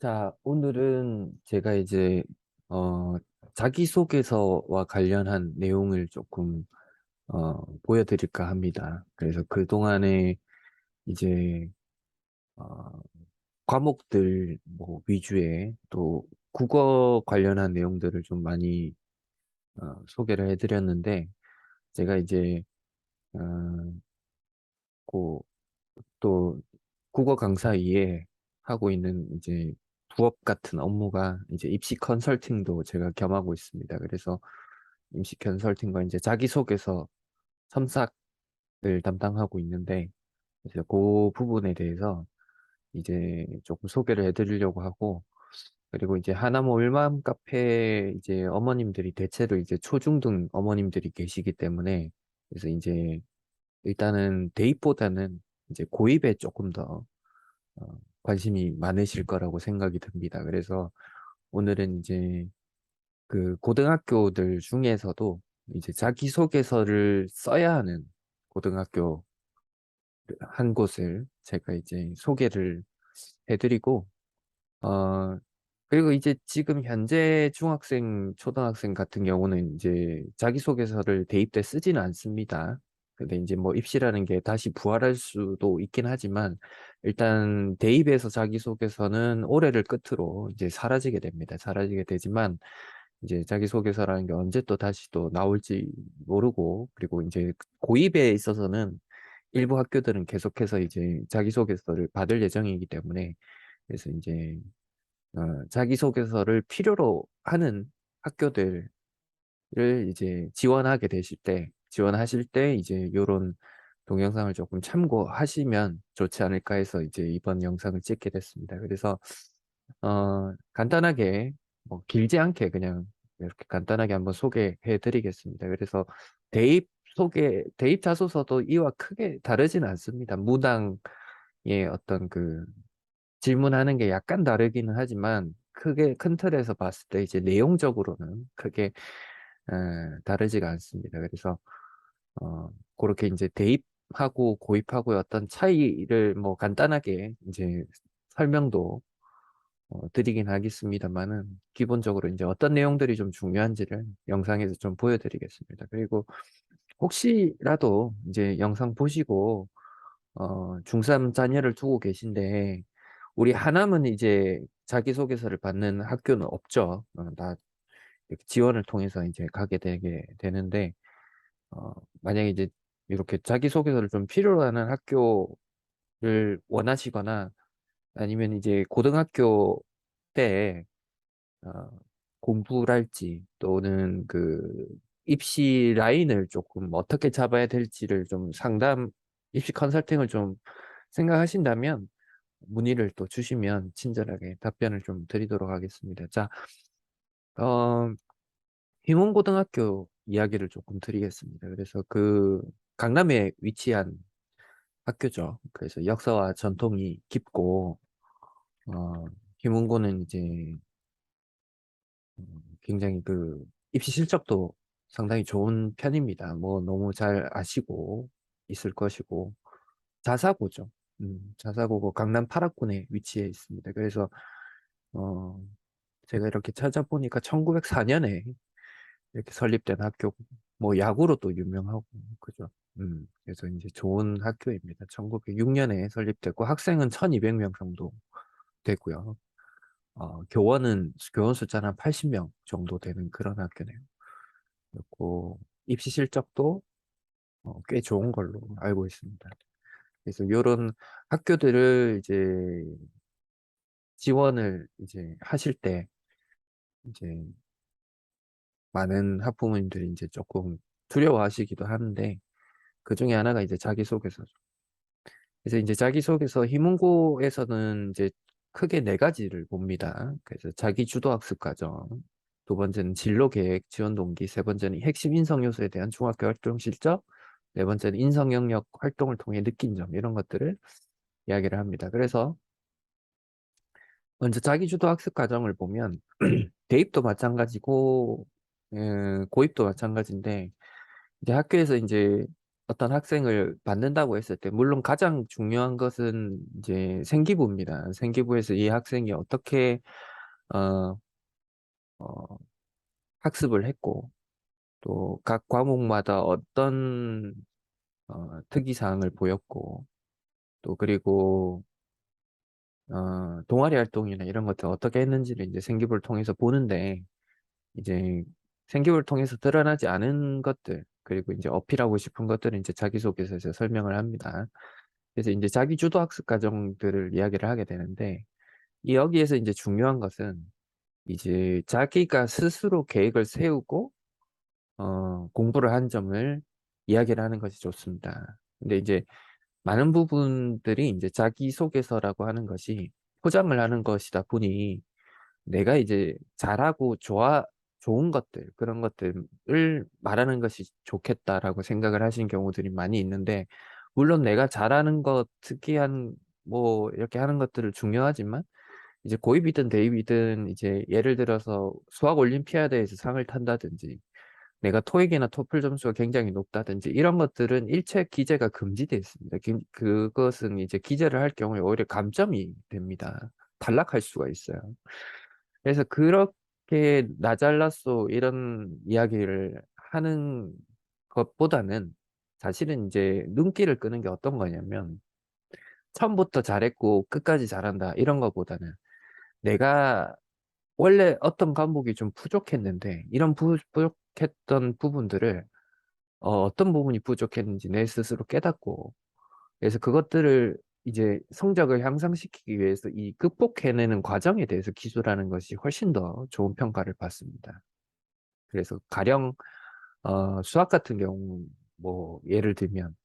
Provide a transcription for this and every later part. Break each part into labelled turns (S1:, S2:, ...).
S1: 자, 오늘은 제가 이제, 어, 자기소개서와 관련한 내용을 조금, 보여드릴까 합니다. 그래서 그동안에 이제, 어, 과목들 뭐 위주의 또 국어 관련한 내용들을 좀 많이, 소개를 해드렸는데, 제가 이제, 어, 그, 또 국어 강사 이에 하고 있는 이제 부업 같은 업무가 이제 입시 컨설팅도 제가 겸하고 있습니다. 그래서 입시 컨설팅과 이제 자기소개서 첨삭을 담당하고 있는데, 그래서 그 부분에 대해서 이제 조금 소개를 해드리려고 하고, 그리고 이제 하나모 울맘 카페 이제 어머님들이 대체로 이제 초중등 어머님들이 계시기 때문에, 그래서 이제 일단은 대입보다는 이제 고입에 조금 더 관심이 많으실 거라고 생각이 듭니다. 그래서 오늘은 이제 그 고등학교들 중에서도 이제 자기소개서를 써야 하는 고등학교 한 곳을 제가 이제 소개를 해드리고, 어, 그리고 이제 지금 현재 중학생, 초등학생 같은 경우는 이제 자기소개서를 대입 때 쓰지는 않습니다. 근데 이제 뭐 입시라는 게 다시 부활할 수도 있긴 하지만, 일단 대입에서 자기소개서는 올해를 끝으로 이제 사라지게 됩니다. 사라지게 되지만, 이제 자기소개서라는 게 언제 또 다시 또 나올지 모르고, 그리고 이제 고입에 있어서는 일부 학교들은 계속해서 이제 자기소개서를 받을 예정이기 때문에, 그래서 이제 자기소개서를 필요로 하는 학교들을 이제 지원하실 때 이제 요런 동영상을 조금 참고하시면 좋지 않을까 해서 이제 이번 영상을 찍게 됐습니다. 그래서 간단하게 뭐 길지 않게 그냥 이렇게 간단하게 한번 소개해 드리겠습니다. 그래서 대입 자소서도 이와 크게 다르진 않습니다. 무당의 어떤 그 질문하는 게 약간 다르기는 하지만 크게 큰 틀에서 봤을 때 이제 내용적으로는 크게 다르지가 않습니다. 그래서 그렇게 이제 대입하고 고입하고의 어떤 차이를 뭐 간단하게 이제 설명도 드리긴 하겠습니다만은, 기본적으로 이제 어떤 내용들이 좀 중요한지를 영상에서 좀 보여드리겠습니다. 그리고 혹시라도 이제 영상 보시고 중3 자녀를 두고 계신데, 우리 하남은 이제 자기소개서를 받는 학교는 없죠. 다 이렇게 지원을 통해서 이제 가게 되게 되는데, 어, 만약에 이제 이렇게 자기소개서를 좀 필요로 하는 학교를 원하시거나, 아니면 이제 고등학교 때 어, 공부랄지 또는 그 입시 라인을 조금 어떻게 잡아야 될지를 좀 입시 컨설팅을 좀 생각하신다면 문의를 또 주시면 친절하게 답변을 좀 드리도록 하겠습니다. 자, 어, 휘문고등학교 이야기를 조금 드리겠습니다. 그래서 그 강남에 위치한 학교죠. 그래서 역사와 전통이 깊고, 휘문고는 이제 굉장히 그 입시 실적도 상당히 좋은 편입니다. 뭐 너무 잘 아시고 있을 것이고, 자사고죠. 자사고고 강남 8학군에 위치해 있습니다. 그래서 어 제가 이렇게 찾아보니까 1904년에 이렇게 설립된 학교고, 뭐 야구로 또 유명하고, 그죠. 그래서 이제 좋은 학교입니다. 1906년에 설립됐고 학생은 1200명 정도 되고요. 교원 숫자는 한 80명 정도 되는 그런 학교네요. 그리고 입시 실적도 꽤 좋은 걸로 알고 있습니다. 그래서 이런 학교들을 이제 지원을 이제 하실 때 이제 많은 학부모님들이 이제 조금 두려워하시기도 하는데, 그 중에 하나가 이제 자기소개서죠. 그래서 이제 자기소개서 희문고에서는 이제 크게 네 가지를 봅니다. 그래서 자기주도학습 과정, 두 번째는 진로계획, 지원 동기, 세 번째는 핵심 인성 요소에 대한 중학교 활동 실적, 네 번째는 인성 영역 활동을 통해 느낀 점, 이런 것들을 이야기를 합니다. 그래서 먼저 자기주도학습 과정을 보면 대입도 마찬가지고 고입도 마찬가지인데, 이제 학교에서 이제 어떤 학생을 받는다고 했을 때, 물론 가장 중요한 것은 이제 생기부입니다. 생기부에서 이 학생이 어떻게, 어, 어, 학습을 했고, 또 각 과목마다 어떤, 특이사항을 보였고, 또 그리고, 동아리 활동이나 이런 것들 어떻게 했는지를 이제 생기부를 통해서 보는데, 이제 생기부를 통해서 드러나지 않은 것들, 그리고 이제 어필하고 싶은 것들은 이제 자기소개서에서 설명을 합니다. 그래서 이제 자기 주도 학습 과정들을 이야기를 하게 되는데, 이 여기에서 이제 중요한 것은 이제 자기가 스스로 계획을 세우고, 공부를 한 점을 이야기를 하는 것이 좋습니다. 근데 이제 많은 부분들이 이제 자기소개서라고 하는 것이 포장을 하는 것이다 보니 내가 이제 잘하고 좋은 것들, 그런 것들을 말하는 것이 좋겠다라고 생각을 하시는 경우들이 많이 있는데, 물론 내가 잘하는 것, 특이한, 뭐, 이렇게 하는 것들을 중요하지만, 이제 고입이든 대입이든 이제 예를 들어서 수학 올림피아드에서 상을 탄다든지, 내가 토익이나 토플 점수가 굉장히 높다든지, 이런 것들은 일체 기재가 금지되어 있습니다. 그것은 이제 기재를 할 경우에 오히려 감점이 됩니다. 탈락할 수가 있어요. 그래서 그렇게 나 잘났어 이런 이야기를 하는 것보다는 사실은 이제 눈길을 끄는 게 어떤 거냐면 처음부터 잘했고 끝까지 잘한다 이런 것보다는 내가 원래 어떤 과목이 좀 부족했는데 이런 부족했던 부분들을 어떤 부분이 부족했는지 내 스스로 깨닫고 그래서 그것들을 이제 성적을 향상시키기 위해서 이 극복해내는 과정에 대해서 기술하는 것이 훨씬 더 좋은 평가를 받습니다. 그래서 가령 수학 같은 경우 뭐 예를 들면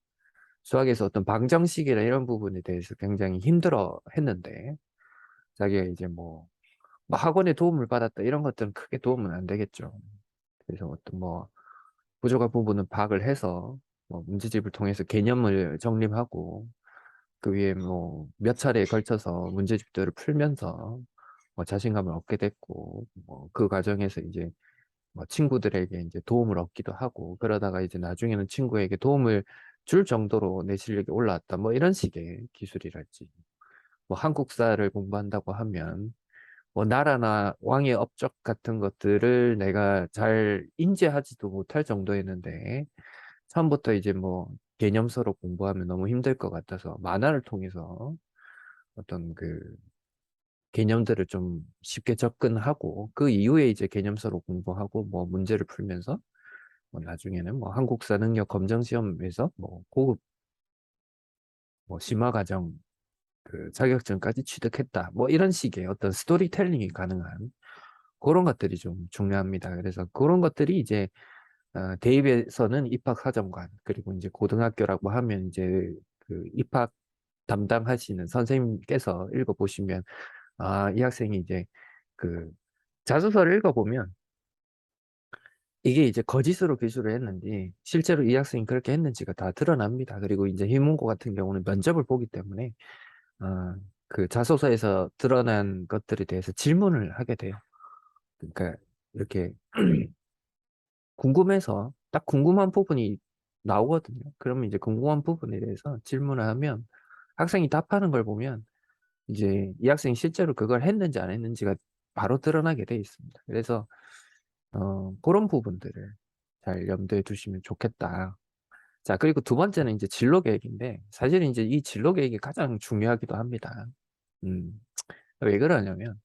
S1: 수학에서 어떤 방정식이나 이런 부분에 대해서 굉장히 힘들어 했는데 자기가 이제 뭐 학원의 도움을 받았다 이런 것들은 크게 도움은 안 되겠죠. 그래서 어떤 뭐 부족한 부분은 파악을 해서 뭐 문제집을 통해서 개념을 정립하고 그 위에 뭐 몇 차례에 걸쳐서 문제집들을 풀면서 뭐 자신감을 얻게 됐고 뭐 그 과정에서 이제 뭐 친구들에게 이제 도움을 얻기도 하고 그러다가 이제 나중에는 친구에게 도움을 줄 정도로 내 실력이 올라왔다 뭐 이런 식의 기술이랄지 뭐 한국사를 공부한다고 하면 뭐 나라나 왕의 업적 같은 것들을 내가 잘 인지하지도 못할 정도였는데 처음부터 이제 뭐 개념서로 공부하면 너무 힘들 것 같아서 만화를 통해서 어떤 그 개념들을 좀 쉽게 접근하고 그 이후에 이제 개념서로 공부하고 뭐 문제를 풀면서 뭐 나중에는 뭐 한국사 능력 검정 시험에서 뭐 고급 뭐 심화 과정 그 자격증까지 취득했다. 뭐 이런 식의 어떤 스토리텔링이 가능한 그런 것들이 좀 중요합니다. 그래서 그런 것들이 이제 대입에서는 입학 사정관 그리고 이제 고등학교라고 하면 이제 그 입학 담당하시는 선생님께서 읽어보시면 아, 이 학생이 이제 그 자소서를 읽어보면 이게 이제 거짓으로 기술을 했는지 실제로 이 학생이 그렇게 했는지가 다 드러납니다. 그리고 이제 희문고 같은 경우는 면접을 보기 때문에 어, 그 자소서에서 드러난 것들에 대해서 질문을 하게 돼요. 그러니까 이렇게 궁금해서 딱 궁금한 부분이 나오거든요. 그러면 이제 궁금한 부분에 대해서 질문을 하면 학생이 답하는 걸 보면 이제 이 학생이 실제로 그걸 했는지 안 했는지가 바로 드러나게 돼 있습니다. 그래서 그런 부분들을 잘 염두에 두시면 좋겠다. 자, 그리고 두 번째는 이제 진로 계획인데 사실 이제 이 진로 계획이 가장 중요하기도 합니다. 음, 왜 그러냐면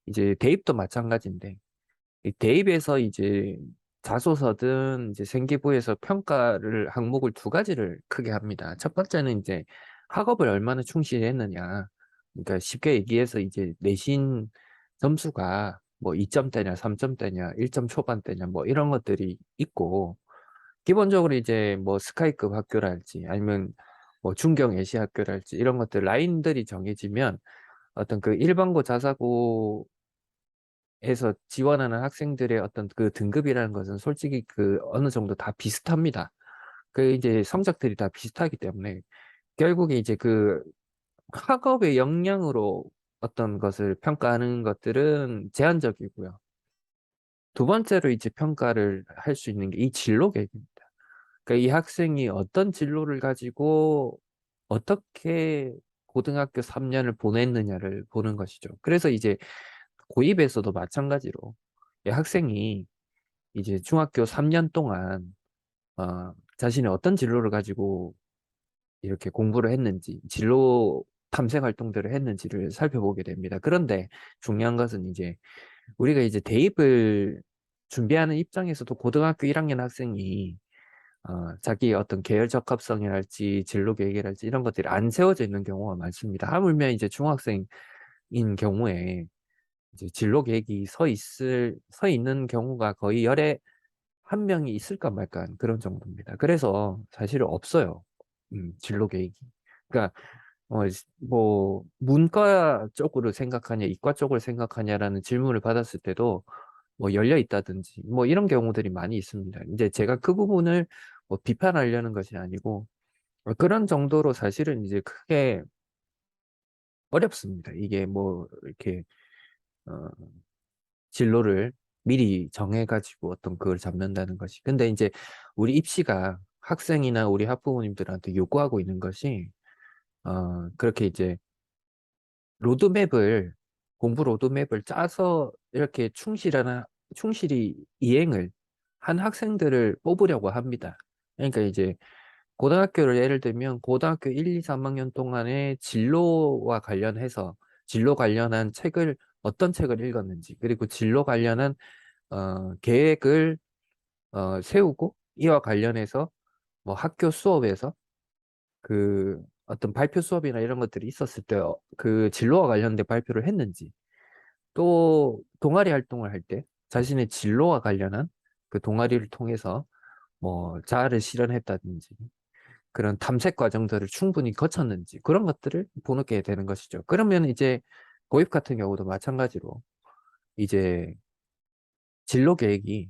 S1: 이제 대입도 마찬가지인데 이 대입에서 이제 자소서든 이제 생기부에서 평가를 항목을 두 가지를 크게 합니다. 첫 번째는 이제 학업을 얼마나 충실히 했느냐. 그러니까 쉽게 얘기해서 이제 내신 점수가 뭐 2점대냐, 3점대냐, 1점 초반대냐 뭐 이런 것들이 있고 기본적으로 이제 뭐 스카이급 학교랄지 아니면 뭐 중경 예시 학교랄지 이런 것들 라인들이 정해지면 어떤 그 일반고 자사고 에서 지원하는 학생들의 어떤 그 등급이라는 것은 솔직히 그 어느 정도 다 비슷합니다. 그 이제 성적들이 다 비슷하기 때문에 결국에 이제 그 학업의 역량으로 어떤 것을 평가하는 것들은 제한적이고요. 두 번째로 이제 평가를 할 수 있는 게 이 진로 계획입니다. 그러니까 이 학생이 어떤 진로를 가지고 어떻게 고등학교 3년을 보냈느냐를 보는 것이죠. 그래서 이제 고입에서도 마찬가지로 이 학생이 이제 중학교 3년 동안 자신이 어떤 진로를 가지고 이렇게 공부를 했는지, 진로 탐색 활동들을 했는지를 살펴보게 됩니다. 그런데 중요한 것은 이제 우리가 이제 대입을 준비하는 입장에서도 고등학교 1학년 학생이 자기의 어떤 계열 적합성이랄지 진로 계획이랄지 이런 것들이 안 세워져 있는 경우가 많습니다. 하물며 이제 중학생인 경우에 이제 진로 계획이 서 있는 경우가 거의 열에 한 명이 있을까 말까 한 그런 정도입니다. 그래서 사실은 없어요. 진로 계획이. 그러니까 뭐 문과 쪽으로 생각하냐, 이과 쪽을 생각하냐라는 질문을 받았을 때도 뭐 열려 있다든지 뭐 이런 경우들이 많이 있습니다. 이제 제가 그 부분을 뭐 비판하려는 것이 아니고 그런 정도로 사실은 이제 크게 어렵습니다. 이게 뭐 이렇게 어, 진로를 미리 정해가지고 어떤 그걸 잡는다는 것이. 근데 이제 우리 입시가 학생이나 우리 학부모님들한테 요구하고 있는 것이 그렇게 이제 로드맵을 공부 로드맵을 짜서 이렇게 충실히 이행을 한 학생들을 뽑으려고 합니다. 그러니까 이제 고등학교를 예를 들면 고등학교 1, 2, 3학년 동안의 진로와 관련해서 진로 관련한 책을 어떤 책을 읽었는지 그리고 진로 관련한 계획을 세우고 이와 관련해서 뭐 학교 수업에서 그 어떤 발표 수업이나 이런 것들이 있었을 때 그 진로와 관련된 발표를 했는지 또 동아리 활동을 할 때 자신의 진로와 관련한 그 동아리를 통해서 뭐 자아를 실현했다든지 그런 탐색 과정들을 충분히 거쳤는지 그런 것들을 보게 되는 것이죠. 그러면 이제 고입 같은 경우도 마찬가지로 이제 진로 계획이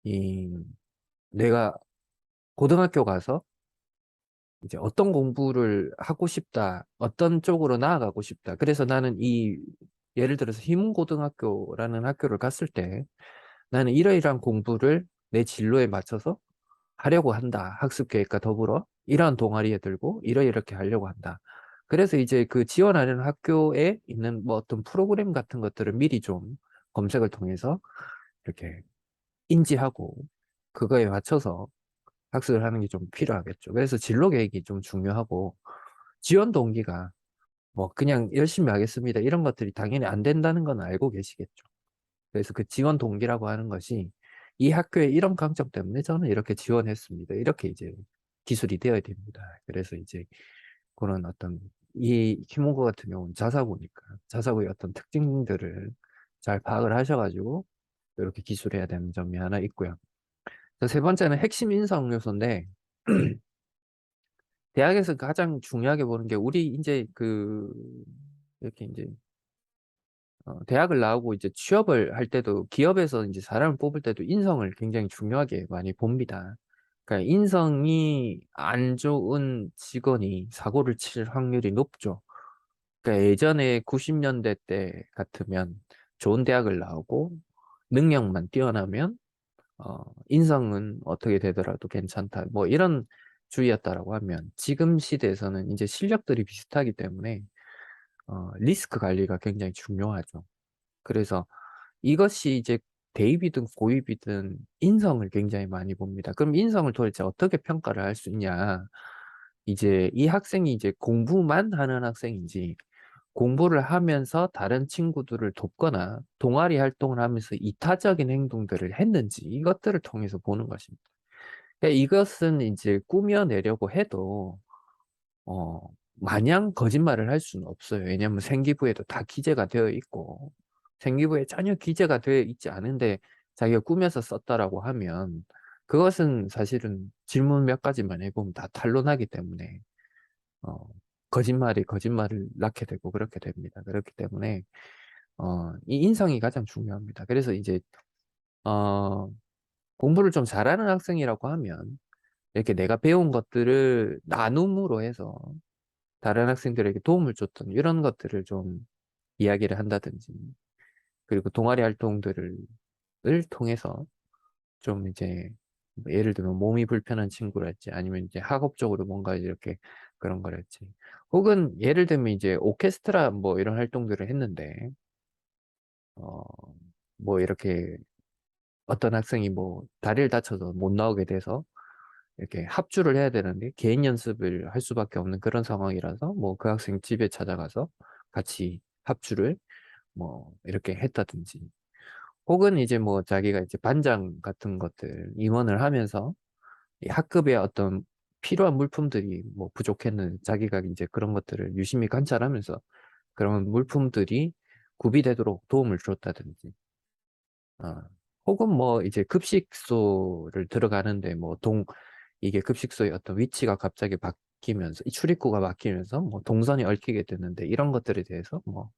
S1: 이 내가 고등학교 가서 이제 어떤 공부를 하고 싶다, 어떤 쪽으로 나아가고 싶다. 그래서 나는 예를 들어서 희문고등학교라는 학교를 갔을 때 나는 이러이러한 공부를 내 진로에 맞춰서 하려고 한다. 학습 계획과 더불어 이러한 동아리에 들고 이렇게 하려고 한다. 그래서 이제 그 지원하려는 학교에 있는 뭐 어떤 프로그램 같은 것들을 미리 좀 검색을 통해서 이렇게 인지하고 그거에 맞춰서 학습을 하는 게 좀 필요하겠죠. 그래서 진로 계획이 좀 중요하고 지원 동기가 뭐 그냥 열심히 하겠습니다. 이런 것들이 당연히 안 된다는 건 알고 계시겠죠. 그래서 그 지원 동기라고 하는 것이 이 학교의 이런 강점 때문에 저는 이렇게 지원했습니다. 이렇게 이제 기술이 되어야 됩니다. 그래서 이제 그런 어떤 이 키문고 같은 경우는 자사고니까 자사고의 어떤 특징들을 잘 파악을 하셔가지고 이렇게 기술해야 되는 점이 하나 있고요. 세 번째는 핵심 인성 요소인데 대학에서 가장 중요하게 보는 게 우리 이제 이렇게 이제 대학을 나오고 이제 취업을 할 때도 기업에서 이제 사람을 뽑을 때도 인성을 굉장히 중요하게 많이 봅니다. 그러니까 인성이 안 좋은 직원이 사고를 칠 확률이 높죠. 그러니까 예전에 90년대 때 같으면 좋은 대학을 나오고 능력만 뛰어나면 인성은 어떻게 되더라도 괜찮다. 뭐 이런 주의였다라고 하면 지금 시대에서는 이제 실력들이 비슷하기 때문에 리스크 관리가 굉장히 중요하죠. 그래서 이것이 이제 대입이든 고입이든 인성을 굉장히 많이 봅니다. 그럼 인성을 도대체 어떻게 평가를 할 수 있냐? 이제 이 학생이 이제 공부만 하는 학생인지 공부를 하면서 다른 친구들을 돕거나 동아리 활동을 하면서 이타적인 행동들을 했는지 이것들을 통해서 보는 것입니다. 그러니까 이것은 이제 꾸며내려고 해도 어, 마냥 거짓말을 할 수는 없어요. 왜냐하면 생기부에도 다 기재가 되어 있고, 생기부에 전혀 기재가 되어 있지 않은데 자기가 꾸며서 썼다라고 하면 그것은 사실은 질문 몇 가지만 해보면 다 탄로나기 때문에 어, 거짓말이 거짓말을 낳게 되고 그렇게 됩니다. 그렇기 때문에 이 인성이 가장 중요합니다. 그래서 이제 어, 공부를 좀 잘하는 학생이라고 하면 이렇게 내가 배운 것들을 나눔으로 해서 다른 학생들에게 도움을 줬던 이런 것들을 좀 이야기를 한다든지, 그리고 동아리 활동들을 통해서 좀 이제 뭐 예를 들면 몸이 불편한 친구랄지 아니면 이제 학업적으로 뭔가 이렇게 그런 거랄지 혹은 예를 들면 이제 오케스트라 뭐 이런 활동들을 했는데 어, 뭐 이렇게 어떤 학생이 뭐 다리를 다쳐서 못 나오게 돼서 이렇게 합주를 해야 되는데 개인 연습을 할 수밖에 없는 그런 상황이라서 뭐 그 학생 집에 찾아가서 같이 합주를 뭐 이렇게 했다든지 혹은 이제 뭐 자기가 이제 반장 같은 것들 임원을 하면서 이 학급에 어떤 필요한 물품들이 뭐 부족했는 자기가 이제 그런 것들을 유심히 관찰하면서 그런 물품들이 구비되도록 도움을 줬다든지 어, 혹은 뭐 이제 급식소를 들어가는데 뭐 이게 급식소의 어떤 위치가 갑자기 바뀌면서 이 출입구가 바뀌면서 뭐 동선이 얽히게 됐는데 이런 것들에 대해서 뭐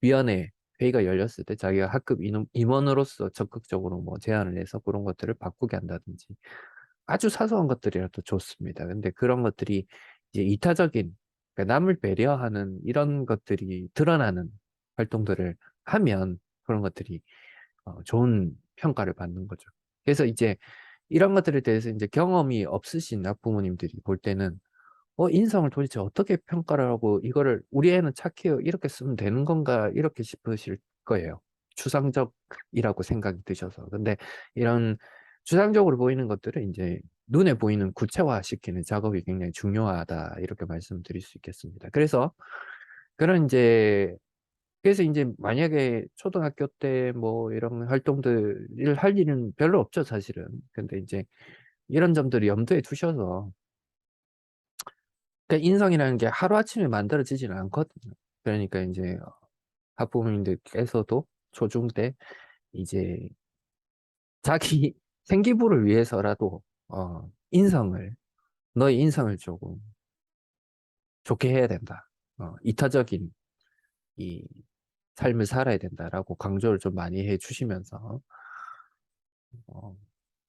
S1: 위원회 회의가 열렸을 때 자기가 학급 임원으로서 적극적으로 뭐 제안을 해서 그런 것들을 바꾸게 한다든지 아주 사소한 것들이라도 좋습니다. 근데 그런 것들이 이제 이타적인 그러니까 남을 배려하는 이런 것들이 드러나는 활동들을 하면 그런 것들이 좋은 평가를 받는 거죠. 그래서 이제 이런 것들에 대해서 이제 경험이 없으신 학부모님들이 볼 때는 인성을 도대체 어떻게 평가를 하고 이거를 우리 애는 착해요. 이렇게 쓰면 되는 건가? 이렇게 싶으실 거예요. 추상적이라고 생각이 드셔서. 근데 이런 추상적으로 보이는 것들을 이제 눈에 보이는 구체화시키는 작업이 굉장히 중요하다. 이렇게 말씀드릴 수 있겠습니다. 그런 이제 그래서 이제 만약에 초등학교 때 뭐 이런 활동들을 할 일은 별로 없죠, 사실은. 근데 이제 이런 점들을 염두에 두셔서 그러니까 인성이라는 게 하루아침에 만들어지지는 않거든요. 그러니까 이제 학부모님들께서도 초중 때 이제 자기 생기부를 위해서라도 인성을 너의 인성을 조금 좋게 해야 된다. 이타적인 이 삶을 살아야 된다라고 강조를 좀 많이 해 주시면서 어,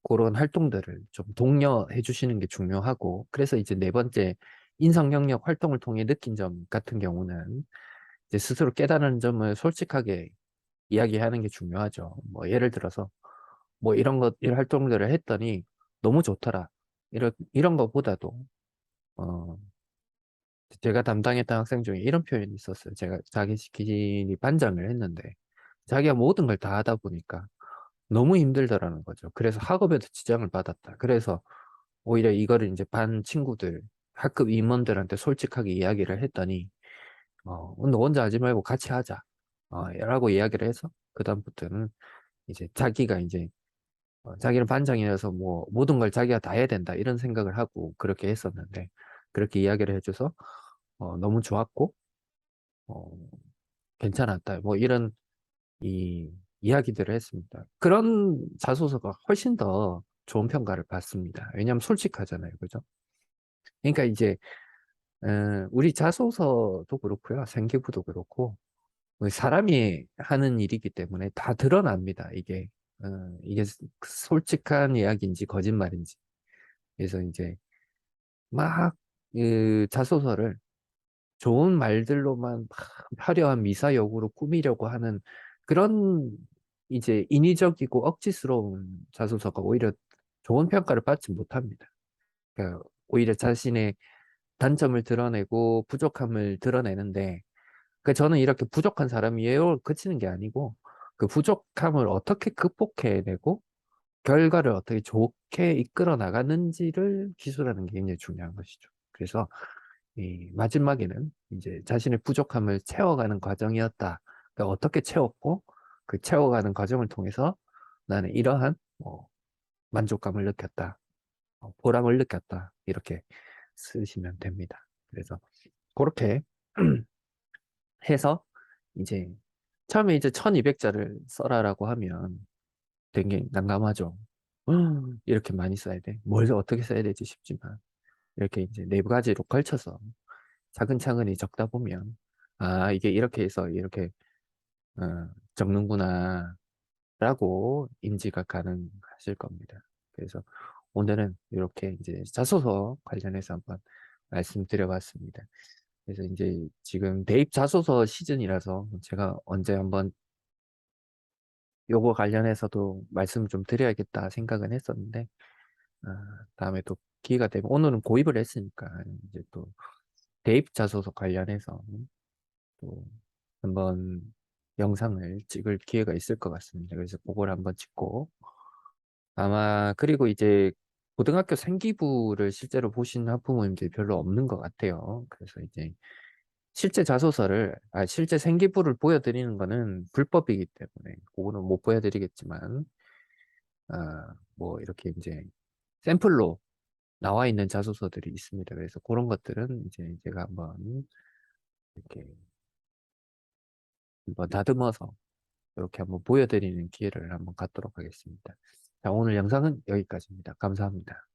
S1: 그런 활동들을 좀 독려해 주시는 게 중요하고 그래서 이제 네 번째 인성 영역 활동을 통해 느낀 점 같은 경우는 이제 스스로 깨달은 점을 솔직하게 이야기하는 게 중요하죠. 뭐 예를 들어서 뭐 이런 활동들을 했더니 너무 좋더라. 이런 거보다도 어 제가 담당했던 학생 중에 이런 표현이 있었어요. 제가 자기시키니 반장을 했는데 자기가 모든 걸 다 하다 보니까 너무 힘들더라는 거죠. 그래서 학업에도 지장을 받았다. 그래서 오히려 이거를 이제 반 친구들, 학급 임원들한테 솔직하게 이야기를 했더니, 너 혼자 하지 말고 같이 하자. 라고 이야기를 해서, 그다음부터는 이제 자기가 이제, 자기는 반장이라서 뭐, 모든 걸 자기가 다 해야 된다. 이런 생각을 하고 그렇게 했었는데, 그렇게 이야기를 해줘서, 너무 좋았고, 어, 괜찮았다. 뭐, 이런 이 이야기들을 했습니다. 그런 자소서가 훨씬 더 좋은 평가를 받습니다. 왜냐하면 솔직하잖아요. 그죠? 그러니까 이제 우리 자소서도 그렇고요. 생기부도 그렇고 뭐 사람이 하는 일이기 때문에 다 드러납니다. 이게 솔직한 이야기인지 거짓말인지. 그래서 이제 막 그 자소서를 좋은 말들로만 막 화려한 미사여구로 꾸미려고 하는 그런 이제 인위적이고 억지스러운 자소서가 오히려 좋은 평가를 받지 못합니다. 그러니까 오히려 자신의 단점을 드러내고 부족함을 드러내는데 그러니까 저는 이렇게 부족한 사람이에요 그치는 게 아니고 그 부족함을 어떻게 극복해내고 결과를 어떻게 좋게 이끌어 나가는지를 기술하는 게 굉장히 중요한 것이죠. 그래서 이 마지막에는 이제 자신의 부족함을 채워가는 과정이었다. 그러니까 어떻게 채웠고 그 채워가는 과정을 통해서 나는 이러한 뭐 만족감을 느꼈다. 보람을 느꼈다. 이렇게 쓰시면 됩니다. 그래서 그렇게 해서 이제 처음에 이제 1200자를 써라라고 하면 되게 난감하죠. 이렇게 많이 써야 돼. 뭘 어떻게 써야 되지 싶지만 이렇게 이제 네 가지로 걸쳐서 차근차근히 적다 보면 아 이게 이렇게 해서 이렇게 적는구나 라고 인지가 가능하실 겁니다. 그래서 오늘은 이렇게 이제 자소서 관련해서 한번 말씀드려봤습니다. 그래서 이제 지금 대입 자소서 시즌이라서 제가 언제 한번 요거 관련해서도 말씀 좀 드려야겠다 생각은 했었는데 다음에 또 기회가 되면 오늘은 고입을 했으니까 이제 또 대입 자소서 관련해서 또 한번 영상을 찍을 기회가 있을 것 같습니다. 그래서 그걸 한번 찍고 아마 그리고 이제 고등학교 생기부를 실제로 보신 학부모님들이 별로 없는 것 같아요. 그래서 이제 실제 생기부를 보여드리는 거는 불법이기 때문에 그거는 못 보여드리겠지만 뭐 이렇게 이제 샘플로 나와 있는 자소서들이 있습니다. 그래서 그런 것들은 이제 제가 이렇게 한번 다듬어서 이렇게 한번 보여드리는 기회를 한번 갖도록 하겠습니다. 자, 오늘 영상은 여기까지입니다. 감사합니다.